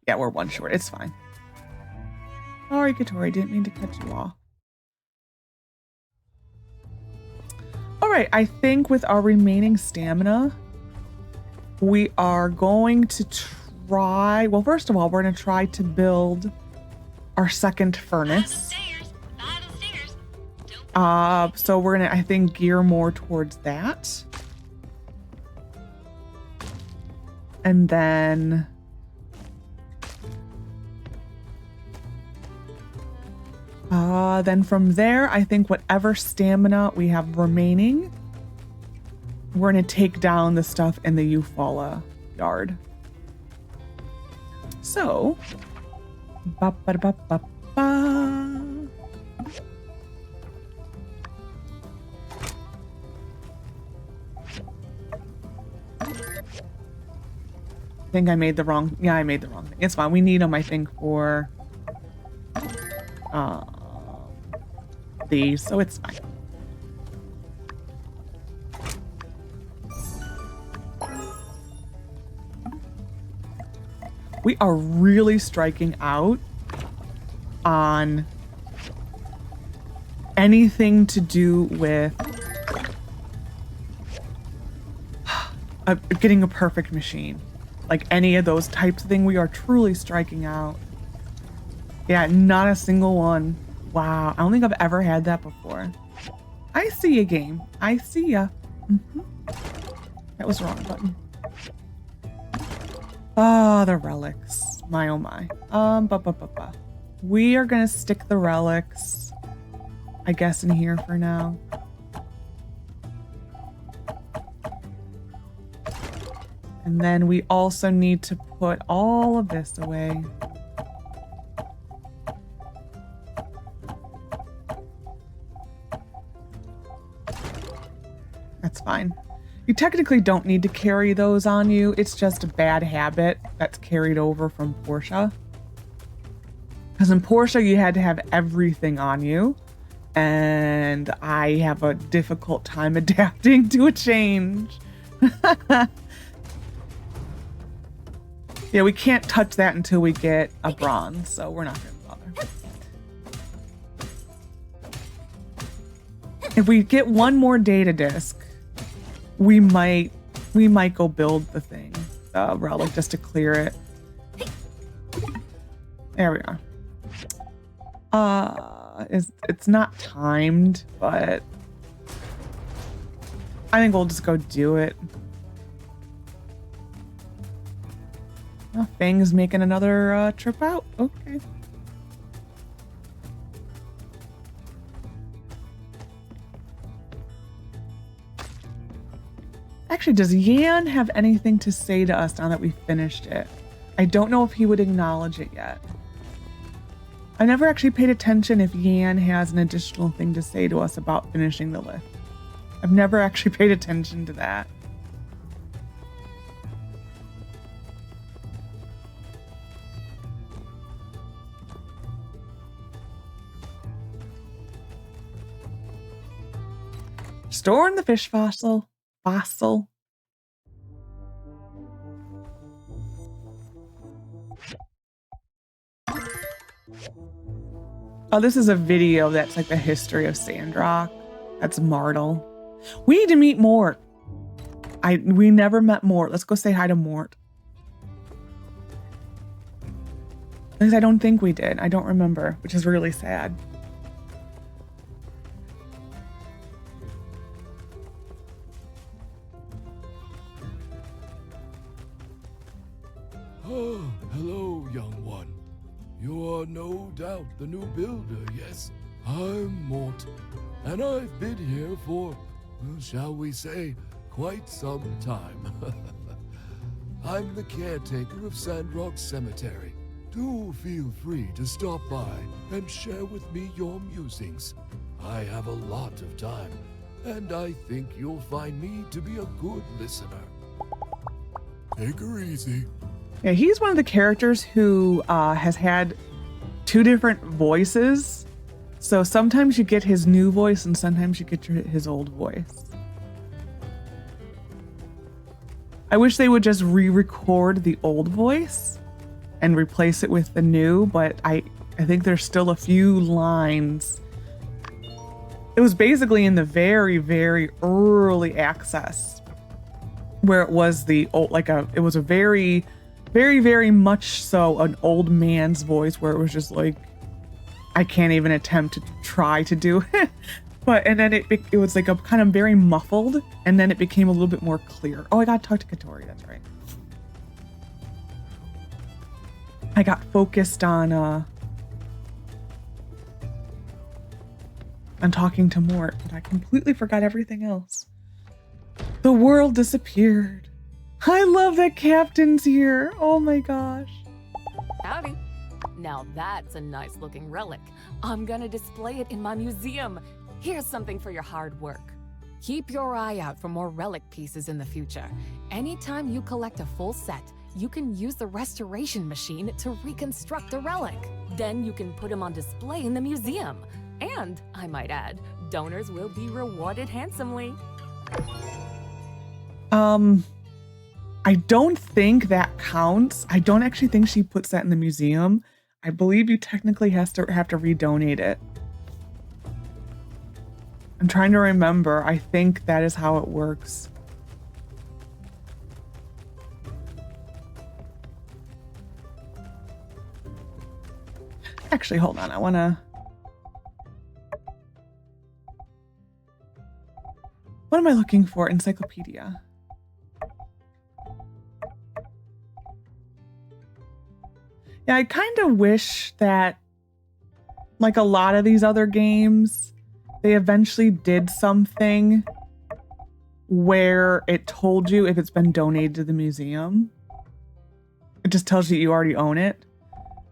Yeah, we're one short. It's fine. Sorry, Katori, didn't mean to cut you off. All right, I think with our remaining stamina, we are going to try... Well, first of all, we're going to try to build our second furnace. So we're going to, I think, gear more towards that. And then... then from there, I think whatever stamina we have remaining, we're going to take down the stuff in the Eufaula yard. So, I think I made the wrong... Yeah, I made the wrong thing. It's fine. We need them, I think, for... these, so it's fine. We are really striking out on anything to do with getting a perfect machine. Like any of those types of things, we are truly striking out. Yeah, not a single one. Wow, I don't think I've ever had that before. I see you, game. I see ya. That was the wrong button. Ah, the relics. My oh my. We are gonna stick the relics, I guess, in here for now. And then we also need to put all of this away. That's fine. You technically don't need to carry those on you. It's just a bad habit that's carried over from Portia. Because in Portia, you had to have everything on you. And I have a difficult time adapting to a change. Yeah, we can't touch that until we get a bronze, so we're not going to bother. If we get one more data disk, we might go build the thing, the relic, just to clear it. There we are. It's not timed, but I think we'll just go do it. Oh, Fang's making another trip out. Okay. Actually, does Yan have anything to say to us now that we finished it? I don't know if he would acknowledge it yet. I never actually paid attention if Yan has an additional thing to say to us about finishing the lift. I've never actually paid attention to that. Storing the fish fossil. Oh, this is a video that's like the history of Sandrock. That's Martel. We need to meet Mort. We never met Mort. Let's go say hi to Mort. At least I don't think we did. I don't remember, which is really sad.
Oh, hello, young one. You are no doubt the new builder, yes? I'm Mort, and I've been here for, well, shall we say, quite some time. I'm the caretaker of Sandrock Cemetery. Do feel free to stop by and share with me your musings. I have a lot of time, and I think you'll find me to be a good listener. Take her easy.
Yeah, he's one of the characters who has had two different voices. So sometimes you get his new voice and sometimes you get his old voice. I wish they would just re-record the old voice and replace it with the new, but I think there's still a few lines. It was basically in the very, very early access where it was the old, it was a very, very, very much so an old man's voice where it was just like, I can't even attempt to try to do it. And then it was like a kind of very muffled, and then it became a little bit more clear. Oh, I got to talk to Katori, that's right. I got focused on talking to Mort, but I completely forgot everything else. The world disappeared. I love that Captain's here. Oh my gosh.
Howdy. Now that's a nice looking relic. I'm gonna display it in my museum. Here's something for your hard work. Keep your eye out for more relic pieces in the future. Anytime you collect a full set, you can use the restoration machine to reconstruct a relic. Then you can put them on display in the museum. And, I might add, donors will be rewarded handsomely.
I don't think that counts. I don't actually think she puts that in the museum. I believe you technically have to redonate it. I'm trying to remember. I think that is how it works. Actually, hold on. I want to... What am I looking for? Encyclopedia. Yeah, I kind of wish that, like a lot of these other games, they eventually did something where it told you if it's been donated to the museum. It just tells you already own it.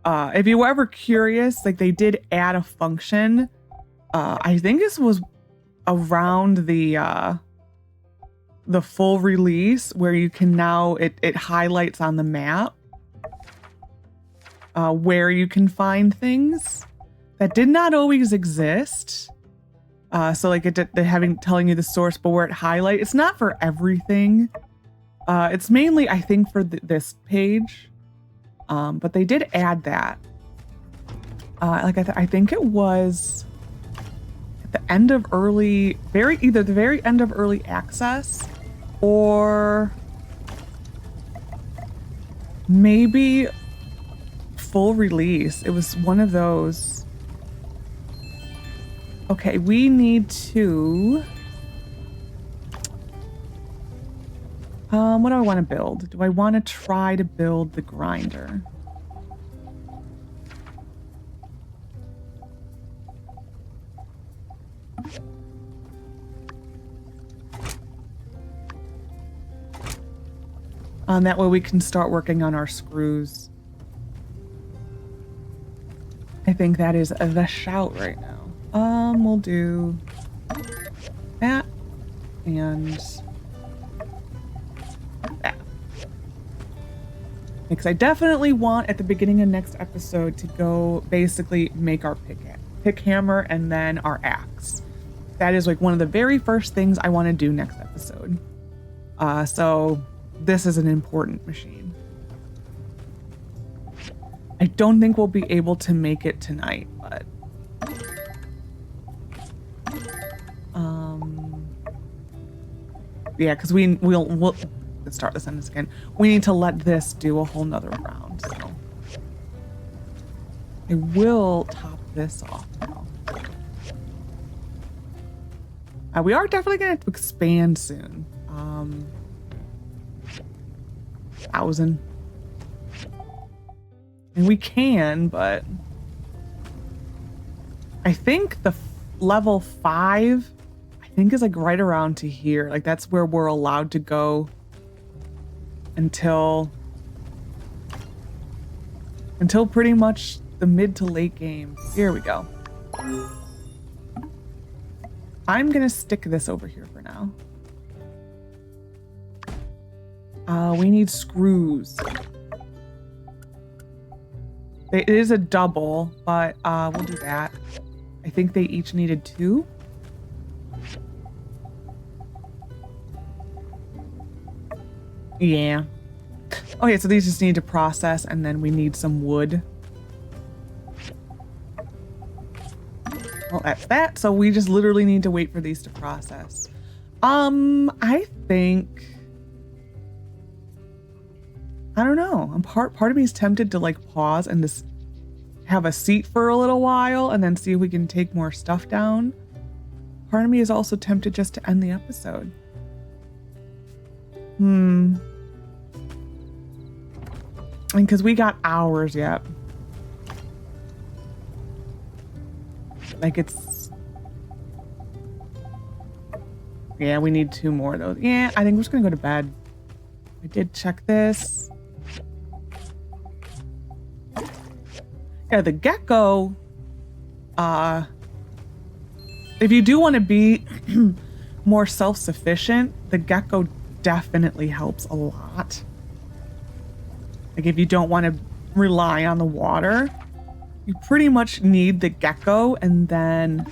If you were ever curious, like they did add a function. I think this was around the full release where you can now, it highlights on the map where you can find things that did not always exist. So like they're telling you the source, but where it highlights, it's not for everything. It's mainly, I think, for this page. But they did add that. I think it was at the end of either the very end of early access or maybe full release. It was one of those. Okay, we need to... what do I want to build? Do I want to try to build the grinder? That way we can start working on our screws. I think that is the shout right now. We'll do that and that. Because I definitely want at the beginning of next episode to go basically make our pick hammer and then our axe. That is like one of the very first things I want to do next episode. So this is an important machine. I don't think we'll be able to make it tonight, but yeah, because we'll let's start the sentence again. We need to let this do a whole nother round. So I will top this off now. We are definitely gonna have to expand soon. 1,000. And we can, but I think the level 5, I think is like right around to here. Like that's where we're allowed to go until pretty much the mid to late game. Here we go. I'm gonna stick this over here for now. We need screws. It is a double, but we'll do that. I think they each needed 2. Yeah. Okay, so these just need to process, and then we need some wood. Well, that's that. So we just literally need to wait for these to process. I think... I don't know. Part of me is tempted to like pause and just have a seat for a little while and then see if we can take more stuff down. Part of me is also tempted just to end the episode. And because we got hours yet. Like it's... Yeah, we need 2 more though. Yeah, I think we're just gonna go to bed. I did check this. Yeah, the gecko, if you do want to be more self-sufficient, the gecko definitely helps a lot. Like if you don't want to rely on the water, you pretty much need the gecko and then,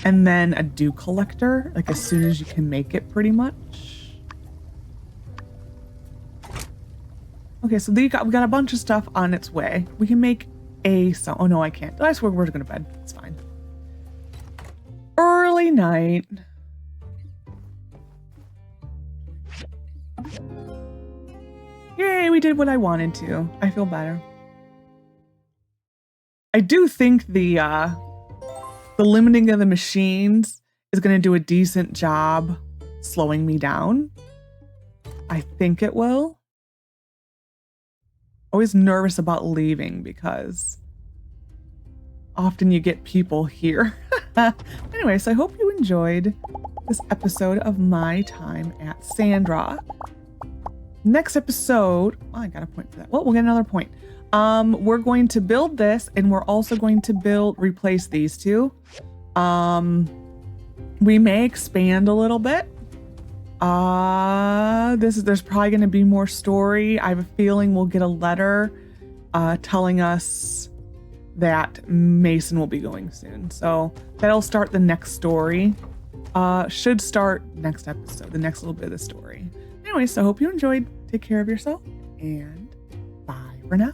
and then a dew collector, like as soon as you can make it, pretty much. Okay, so we got a bunch of stuff on its way. We can make oh no, I can't. I swear we're going to bed. It's fine. Early night. we did what I wanted to. I feel better. I do think the limiting of the machines is going to do a decent job slowing me down. I think it will. Always nervous about leaving because often you get people here. Anyway, so I hope you enjoyed this episode of my time at Sandrock. Next episode, oh, I got a point for that. Well, we'll get another point. We're going to build this, and we're also going to replace these two. We may expand a little bit. There's probably going to be more story. I have a feeling we'll get a letter telling us that Mason will be going soon. So that'll start the next story. Should start next episode, the next little bit of the story. Anyway, so I hope you enjoyed. Take care of yourself, and bye for now.